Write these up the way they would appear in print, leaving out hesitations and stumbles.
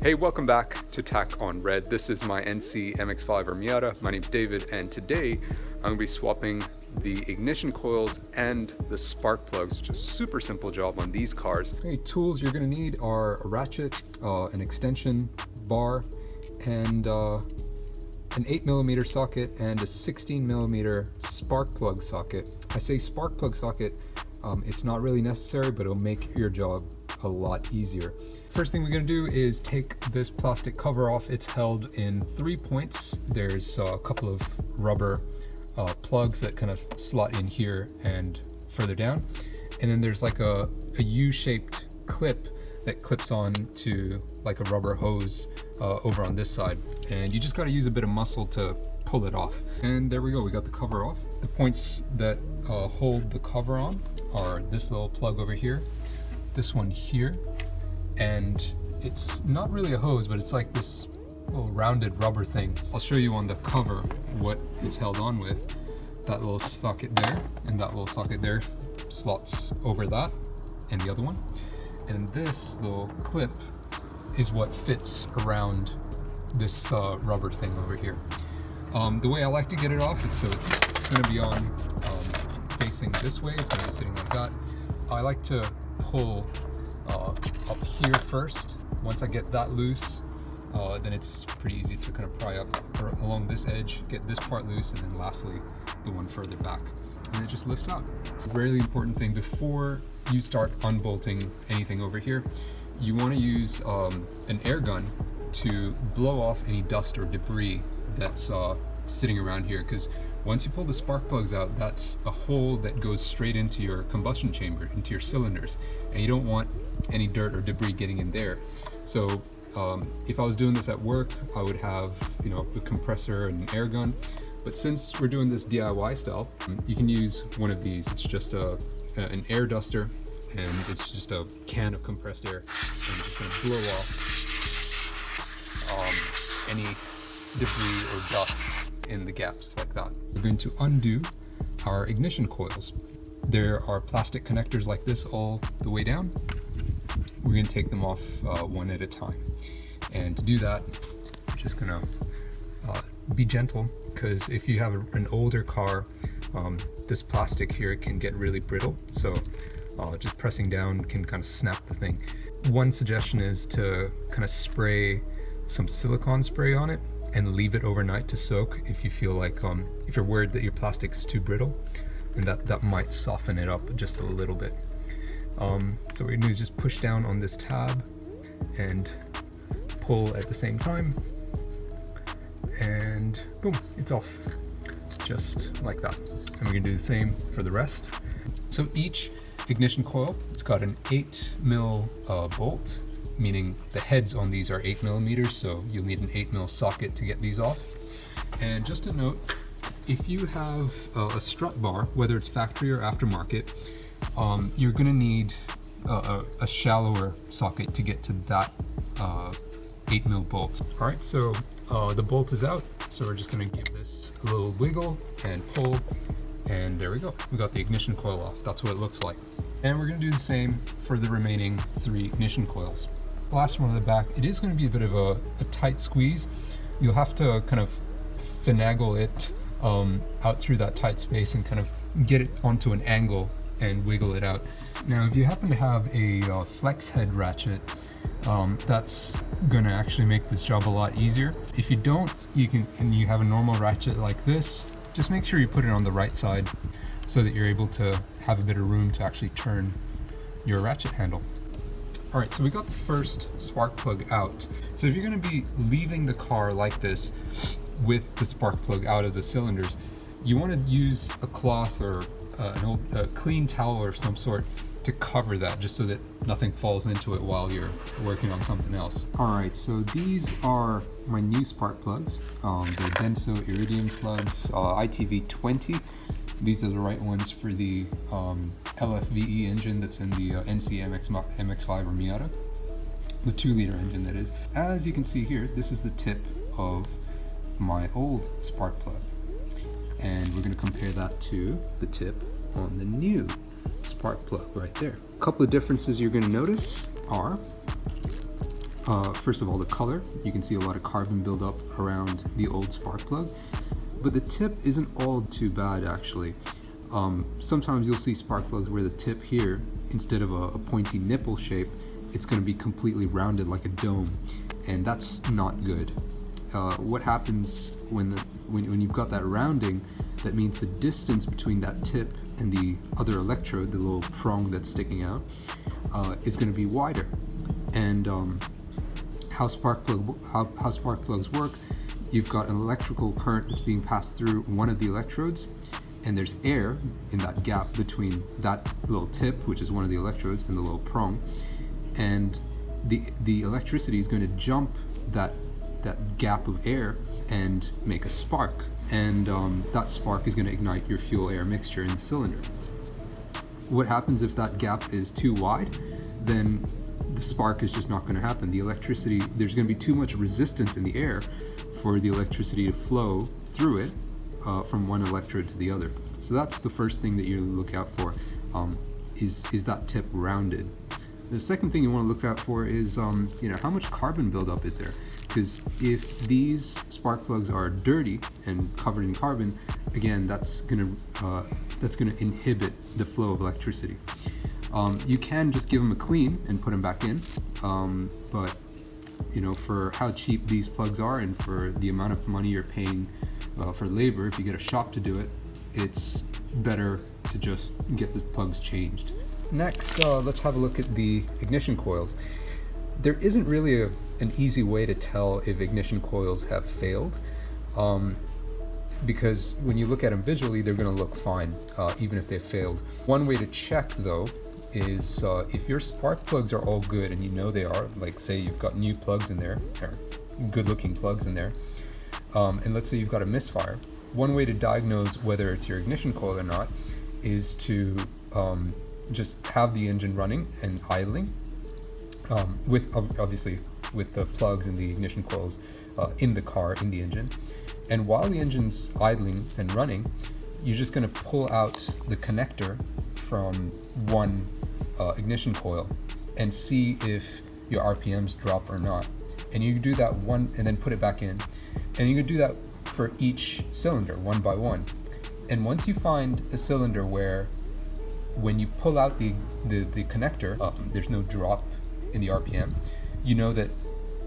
Hey, welcome back to Tack on Red. This is my NC MX-5 or Miata. My name's David, and today I'm going to be swapping the ignition coils and the spark plugs, which is a super simple job on these cars. Okay, tools you're going to need are a ratchet, an extension bar, and an 8mm socket and a 16mm spark plug socket. I say spark plug socket, it's not really necessary, but it'll make your job a lot easier. First thing we're going to do is take this plastic cover off. It's held in 3 points. There's a couple of rubber plugs that kind of slot in here and further down, and then there's like a U-shaped clip that clips on to like a rubber hose over on this side, and you just got to use a bit of muscle to pull it off. And there we go, we got the cover off. The points that hold the cover on are this little plug over here, this one here, and it's not really a hose, but it's like this little rounded rubber thing. I'll show you on the cover what it's held on with. That little socket there and that little socket there slots over that and the other one, and this little clip is what fits around this rubber thing over here. The way I like to get it off is so it's going to be on facing this way. It's going to be sitting like that. I like to pull up here first. Once I get that loose, then it's pretty easy to kind of pry up along this edge, get this part loose, and then lastly the one further back, and it just lifts out. A really important thing before you start unbolting anything over here, you want to use an air gun to blow off any dust or debris that's sitting around here, because once you pull the spark plugs out, that's a hole that goes straight into your combustion chamber, into your cylinders, and you don't want any dirt or debris getting in there. So if I was doing this at work, I would have, you know, a compressor and an air gun. But since we're doing this DIY style, you can use one of these. It's just an air duster, and it's just a can of compressed air, and it's just going to blow off any debris or dust in the gaps like that. We're going to undo our ignition coils. There are plastic connectors like this all the way down. We're going to take them off one at a time. And to do that, we're just going to be gentle, because if you have an older car, this plastic here can get really brittle. So just pressing down can kind of snap the thing. One suggestion is to kind of spray some silicone spray on it and leave it overnight to soak if you feel like, if you're worried that your plastic is too brittle, and that might soften it up just a little bit. So what you're gonna do is just push down on this tab and pull at the same time, and boom, it's off, just like that. And we're gonna do the same for the rest. So each ignition coil, it's got an 8mm bolt, meaning the heads on these are 8mm, so you'll need an 8mm socket to get these off. And just a note, if you have a strut bar, whether it's factory or aftermarket, you're gonna need a shallower socket to get to that 8mm bolt. All right, so the bolt is out, so we're just gonna give this a little wiggle and pull, and there we go. We got the ignition coil off. That's what it looks like. And we're gonna do the same for the remaining 3 ignition coils. Last one on the back, it is going to be a bit of a tight squeeze. You'll have to kind of finagle it out through that tight space and kind of get it onto an angle and wiggle it out. Now, if you happen to have a flex head ratchet, that's going to actually make this job a lot easier. If you don't, and you have a normal ratchet like this, just make sure you put it on the right side so that you're able to have a bit of room to actually turn your ratchet handle. All right, so we got the first spark plug out. So if you're gonna be leaving the car like this with the spark plug out of the cylinders, you wanna use a cloth or an old clean towel or some sort to cover that, just so that nothing falls into it while you're working on something else. All right, so these are my new spark plugs. They're Denso Iridium plugs, ITV20. These are the right ones for the LFVE engine that's in the NC MX-5 or Miata, the 2-liter engine that is. As you can see here, this is the tip of my old spark plug, and we're going to compare that to the tip on the new spark plug right there. A couple of differences you're going to notice are First of all, the color. You can see a lot of carbon buildup around the old spark plug, but the tip isn't all too bad actually. Sometimes you'll see spark plugs where the tip here, instead of a pointy nipple shape, it's going to be completely rounded like a dome, and that's not good. What happens when you've got that rounding, that means the distance between that tip and the other electrode, the little prong that's sticking out, is going to be wider. And how spark plugs work, you've got an electrical current that's being passed through one of the electrodes, and there's air in that gap between that little tip, which is one of the electrodes, and the little prong, and the electricity is going to jump that gap of air and make a spark, and that spark is going to ignite your fuel air mixture in the cylinder. What happens if that gap is too wide? Then the spark is just not going to happen. The electricity, there's going to be too much resistance in the air for the electricity to flow through it from one electrode to the other. So that's the first thing that you look out for, is that tip rounded. The second thing you want to look out for is how much carbon buildup is there, because if these spark plugs are dirty and covered in carbon, again, that's gonna inhibit the flow of electricity. You can just give them a clean and put them back in, but for how cheap these plugs are and for the amount of money you're paying for labor, if you get a shop to do it, it's better to just get the plugs changed. Next, let's have a look at the ignition coils. There isn't really an easy way to tell if ignition coils have failed, because when you look at them visually, they're going to look fine, even if they've failed. One way to check, though, is if your spark plugs are all good, and you know they are, like say you've got new plugs in there, or good-looking plugs in there, and let's say you've got a misfire. One way to diagnose whether it's your ignition coil or not is to just have the engine running and idling, obviously with the plugs and the ignition coils in the car, in the engine. And while the engine's idling and running, you're just going to pull out the connector from one ignition coil and see if your RPMs drop or not. And you can do that one and then put it back in. And you can do that for each cylinder, one by one. And once you find a cylinder where when you pull out the connector, there's no drop in the RPM, you know that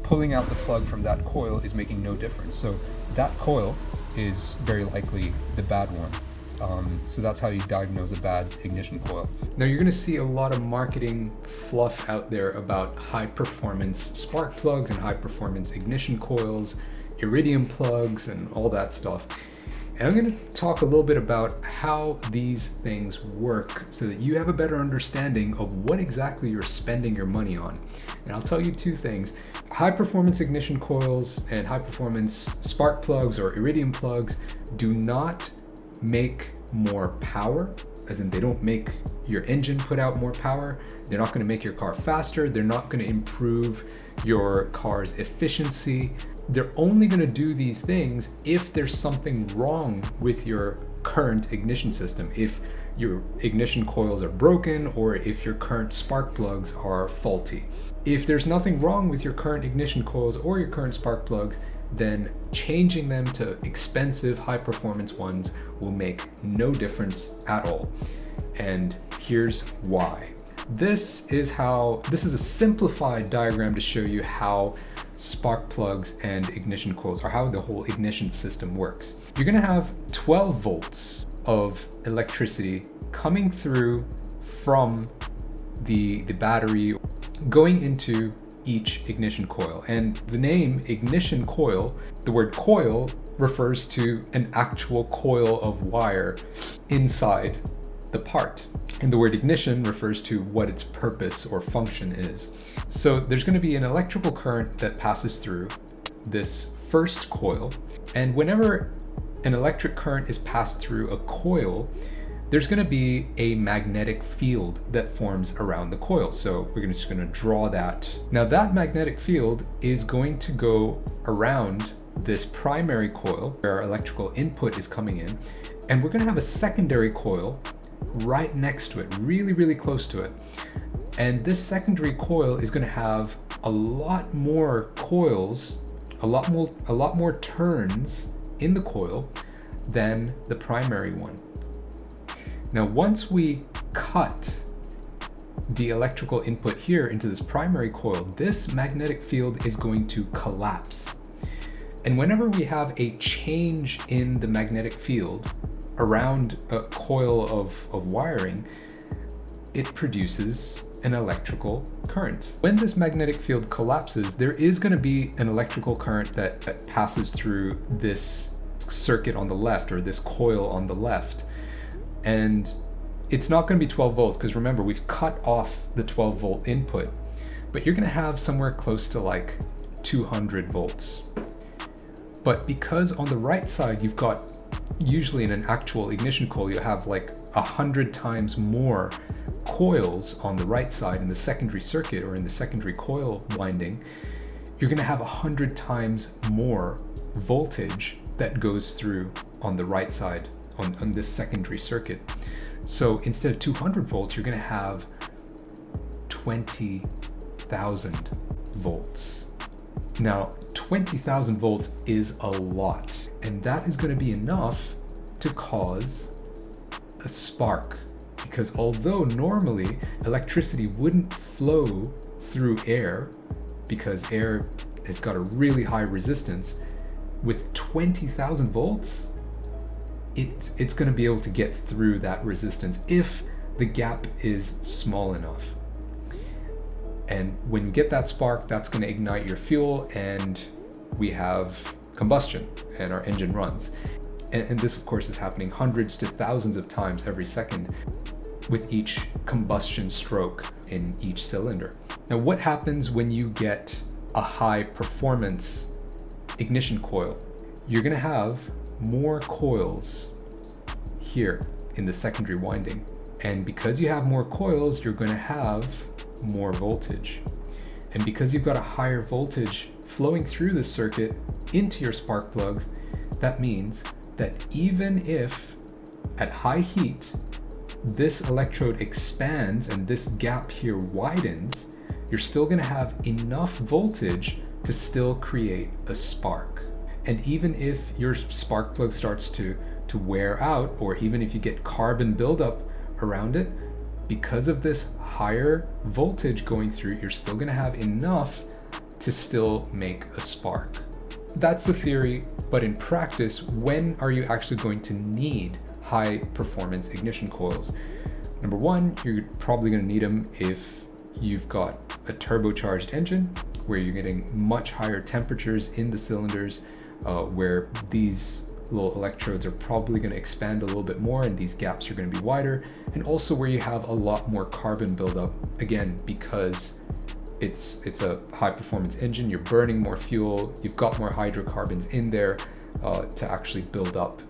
pulling out the plug from that coil is making no difference. So that coil is very likely the bad one. So that's how you diagnose a bad ignition coil. Now you're going to see a lot of marketing fluff out there about high performance spark plugs and high performance ignition coils, Iridium plugs, and all that stuff. And I'm going to talk a little bit about how these things work so that you have a better understanding of what exactly you're spending your money on. And I'll tell you two things. High performance ignition coils and high performance spark plugs or Iridium plugs do not make more power, as in they don't make your engine put out more power. They're not going to make your car faster. They're not going to improve your car's efficiency. They're only going to do these things if there's something wrong with your current ignition system, if your ignition coils are broken or if your current spark plugs are faulty. If there's nothing wrong with your current ignition coils or your current spark plugs, then changing them to expensive high performance ones will make no difference at all. And here's why. This is a simplified diagram to show you how spark plugs and ignition coils, or how the whole ignition system works. You're going to have 12 volts of electricity coming through from the battery going into each ignition coil. And the name ignition coil, the word coil refers to an actual coil of wire inside the part. And the word ignition refers to what its purpose or function is. So there's going to be an electrical current that passes through this first coil. And whenever an electric current is passed through a coil, there's going to be a magnetic field that forms around the coil. So we're just going to draw that. Now that magnetic field is going to go around this primary coil where our electrical input is coming in. And we're going to have a secondary coil right next to it, really, really close to it. And this secondary coil is going to have a lot more coils, a lot more turns in the coil than the primary one. Now, once we cut the electrical input here into this primary coil, this magnetic field is going to collapse. And whenever we have a change in the magnetic field around a coil of wiring, it produces an electrical current. When this magnetic field collapses, there is going to be an electrical current that passes through this circuit on the left, or this coil on the left. And it's not going to be 12 volts, because remember, we've cut off the 12 volt input, but you're going to have somewhere close to like 200 volts. But because on the right side, you've got, usually in an actual ignition coil, you have like 100 times more coils on the right side in the secondary circuit, or in the secondary coil winding, you're going to have 100 times more voltage that goes through on the right side on this secondary circuit. So instead of 200 volts, you're going to have 20,000 volts. Now, 20,000 volts is a lot, and that is going to be enough to cause a spark. Because although normally electricity wouldn't flow through air, because air has got a really high resistance, with 20,000 volts, it's going to be able to get through that resistance if the gap is small enough. And when you get that spark, that's going to ignite your fuel, and we have combustion, and our engine runs. And this, of course, is happening hundreds to thousands of times every second with each combustion stroke in each cylinder. Now, what happens when you get a high performance ignition coil? You're going to have more coils here in the secondary winding. And because you have more coils, you're going to have more voltage. And because you've got a higher voltage flowing through the circuit into your spark plugs, that means that even if at high heat this electrode expands and this gap here widens, you're still going to have enough voltage to still create a spark. And even if your spark plug starts to wear out, or even if you get carbon buildup around it, because of this higher voltage going through, you're still going to have enough to still make a spark. That's the theory, but in practice, when are you actually going to need high performance ignition coils? Number one, you're probably going to need them if you've got a turbocharged engine where you're getting much higher temperatures in the cylinders, where these little electrodes are probably going to expand a little bit more and these gaps are going to be wider, and also where you have a lot more carbon buildup, again, because it's a high performance engine, you're burning more fuel, you've got more hydrocarbons in there to actually build up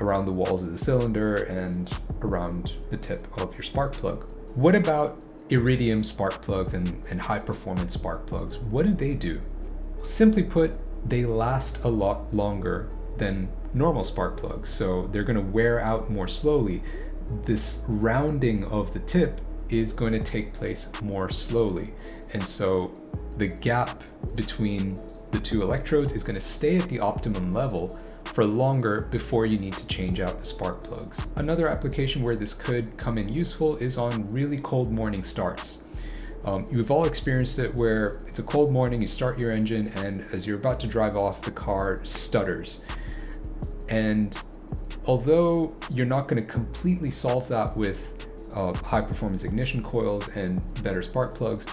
around the walls of the cylinder and around the tip of your spark plug. What about Iridium spark plugs and high performance spark plugs? What do? Simply put, they last a lot longer than normal spark plugs, so they're going to wear out more slowly. This rounding of the tip is going to take place more slowly, and so the gap between the two electrodes is going to stay at the optimum level for longer before you need to change out the spark plugs. Another application where this could come in useful is on really cold morning starts. You've all experienced it where it's a cold morning, you start your engine, and as you're about to drive off, the car stutters. And although you're not going to completely solve that with high performance ignition coils and better spark plugs,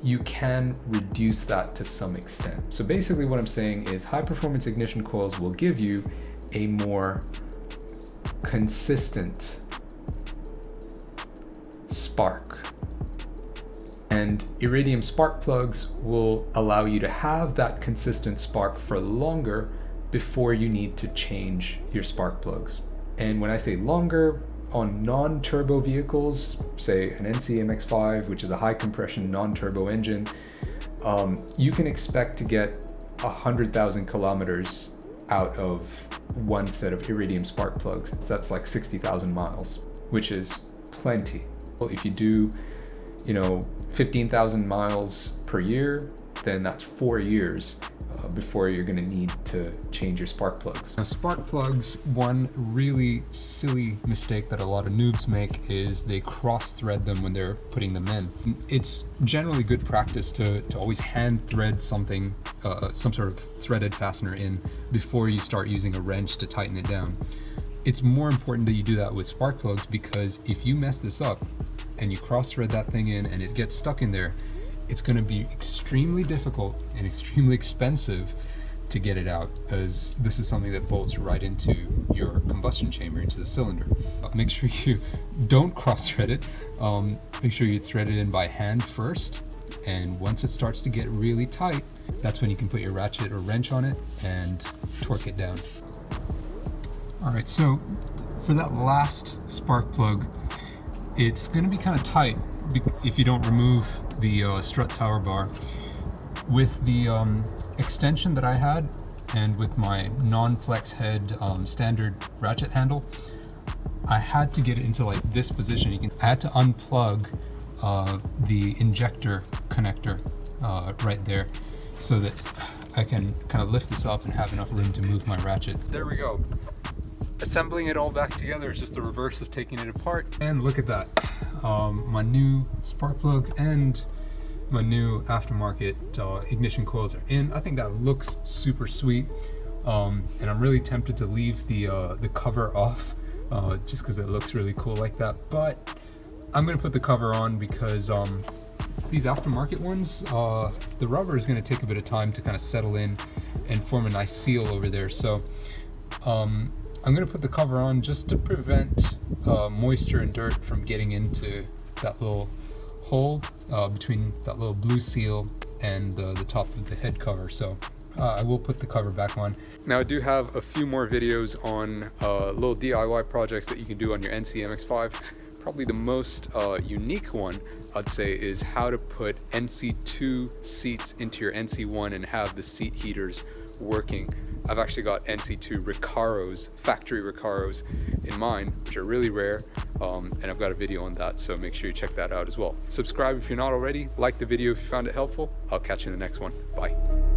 you can reduce that to some extent. So basically what I'm saying is high performance ignition coils will give you a more consistent spark. And Iridium spark plugs will allow you to have that consistent spark for longer before you need to change your spark plugs. And when I say longer, on non-turbo vehicles, say an MX-5, which is a high compression non-turbo engine, you can expect to get 100,000 kilometers out of one set of Iridium spark plugs. So that's like 60,000 miles, which is plenty. Well, if you do, 15,000 miles per year, then that's 4 years before you're going to need to change your spark plugs. Now, spark plugs, one really silly mistake that a lot of noobs make is they cross-thread them when they're putting them in. It's generally good practice to always hand thread something, some sort of threaded fastener in before you start using a wrench to tighten it down. It's more important that you do that with spark plugs, because if you mess this up and you cross-thread that thing in and it gets stuck in there, it's going to be extremely difficult and extremely expensive to get it out, because this is something that bolts right into your combustion chamber, into the cylinder. Make sure you don't cross-thread it. Make sure you thread it in by hand first, and once it starts to get really tight, that's when you can put your ratchet or wrench on it and torque it down. Alright, so for that last spark plug, it's going to be kind of tight if you don't remove the strut tower bar. With the extension that I had, and with my non-flex head standard ratchet handle, I had to get it into like this position. I had to unplug the injector connector right there, so that I can kind of lift this up and have enough room to move my ratchet. There we go. Assembling it all back together is just the reverse of taking it apart. And look at that. My new spark plugs and my new aftermarket ignition coils are in. I think that looks super sweet, and I'm really tempted to leave the cover off just because it looks really cool like that. But I'm gonna put the cover on because these aftermarket ones, the rubber is gonna take a bit of time to kind of settle in and form a nice seal over there. So I'm going to put the cover on just to prevent moisture and dirt from getting into that little hole between that little blue seal and the top of the head cover. So I will put the cover back on. Now, I do have a few more videos on little DIY projects that you can do on your NC MX-5. Probably the most unique one, I'd say, is how to put NC2 seats into your NC1 and have the seat heaters working. I've actually got NC2 Recaros, factory Recaros in mine, which are really rare, and I've got a video on that, so make sure you check that out as well. Subscribe if you're not already, like the video if you found it helpful. I'll catch you in the next one. Bye.